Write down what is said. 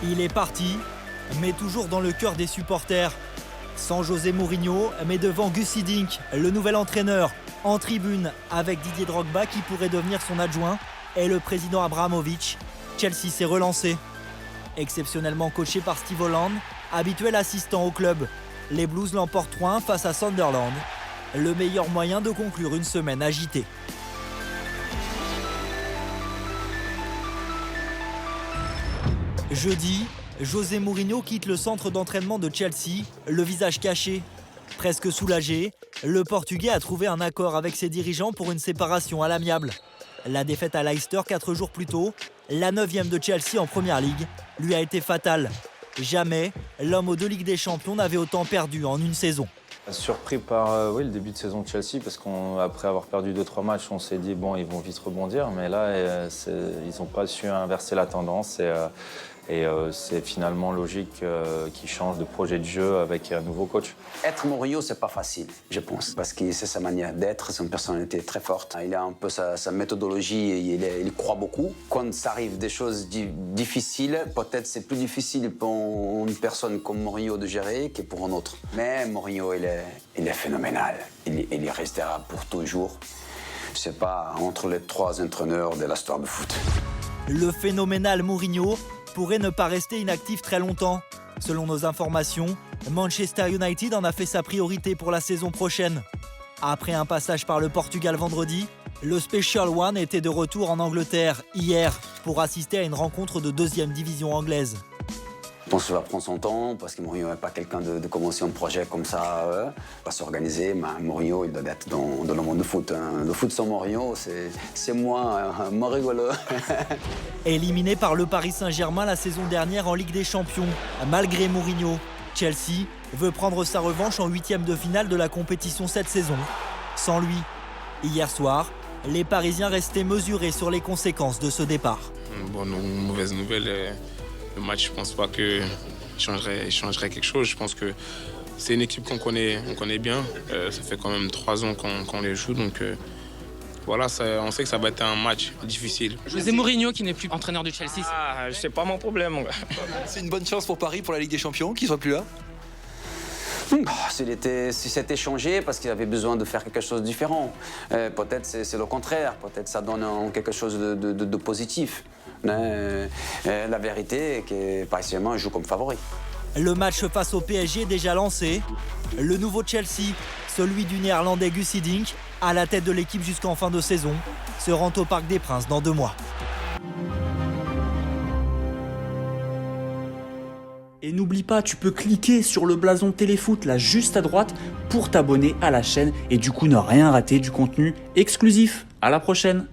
Il est parti, mais toujours dans le cœur des supporters. Sans José Mourinho, mais devant Gus Hiddink, le nouvel entraîneur, en tribune avec Didier Drogba qui pourrait devenir son adjoint, et le président Abramovich, Chelsea s'est relancé. Exceptionnellement coaché par Steve Holland, habituel assistant au club, les Blues l'emportent 3-1 face à Sunderland. Le meilleur moyen de conclure une semaine agitée. Jeudi, José Mourinho quitte le centre d'entraînement de Chelsea, le visage caché. Presque soulagé, le Portugais a trouvé un accord avec ses dirigeants pour une séparation à l'amiable. La défaite à Leicester 4 jours plus tôt, la 9e de Chelsea en Première Ligue, lui a été fatale. Jamais l'homme aux 2 Ligues des Champions n'avait autant perdu en une saison. Surpris par le début de saison de Chelsea, parce qu'après avoir perdu 2-3 matchs, on s'est dit bon, ils vont vite rebondir, mais là, ils n'ont pas su inverser la tendance et c'est finalement logique qu'ils changent de projet de jeu avec un nouveau coach. Être Mourinho, c'est pas facile, je pense, parce que c'est sa manière d'être, c'est une personnalité très forte. Il a un peu sa méthodologie, et il croit beaucoup. Quand ça arrive des choses difficiles, peut-être c'est plus difficile pour une personne comme Mourinho de gérer que pour un autre. Mais Mourinho, il est phénoménal. Il restera pour toujours. C'est pas entre les 3 entraîneurs de l'histoire de foot. Le phénoménal Mourinho pourrait ne pas rester inactif très longtemps. Selon nos informations, Manchester United en a fait sa priorité pour la saison prochaine. Après un passage par le Portugal vendredi, le Special One était de retour en Angleterre hier pour assister à une rencontre de 2e division anglaise. Je pense que ça va prendre son temps, parce que Mourinho n'est pas quelqu'un de commencer un projet comme ça, pas s'organiser. Mais Mourinho, il doit être dans le monde du foot. Le foot sans Mourinho, c'est moins rigolo. Éliminé par le Paris Saint-Germain la saison dernière en Ligue des Champions, malgré Mourinho, Chelsea veut prendre sa revanche en 8e de finale de la compétition cette saison. Sans lui, hier soir, les Parisiens restaient mesurés sur les conséquences de ce départ. Bonne ou mauvaise nouvelle. Le match, je ne pense pas que changerait quelque chose. Je pense que c'est une équipe qu'on connaît bien. Ça fait quand même 3 ans qu'on les joue. Donc voilà, on sait que ça va être un match difficile. José Mourinho qui n'est plus entraîneur de Chelsea. C'est pas mon problème, mon gars. C'est une bonne chance pour Paris, pour la Ligue des Champions, qu'il ne soit plus là. Si c'était changé, parce qu'il avait besoin de faire quelque chose de différent. Peut-être c'est le contraire, peut-être ça donne quelque chose de positif. La vérité est que Paris Saint-Germain joue comme favori. Le match face au PSG est déjà lancé. Le nouveau Chelsea, celui du néerlandais Gus Hiddink, à la tête de l'équipe jusqu'en fin de saison, se rend au Parc des Princes dans 2 mois. Et n'oublie pas, tu peux cliquer sur le blason Téléfoot là juste à droite pour t'abonner à la chaîne et du coup ne rien rater du contenu exclusif. À la prochaine!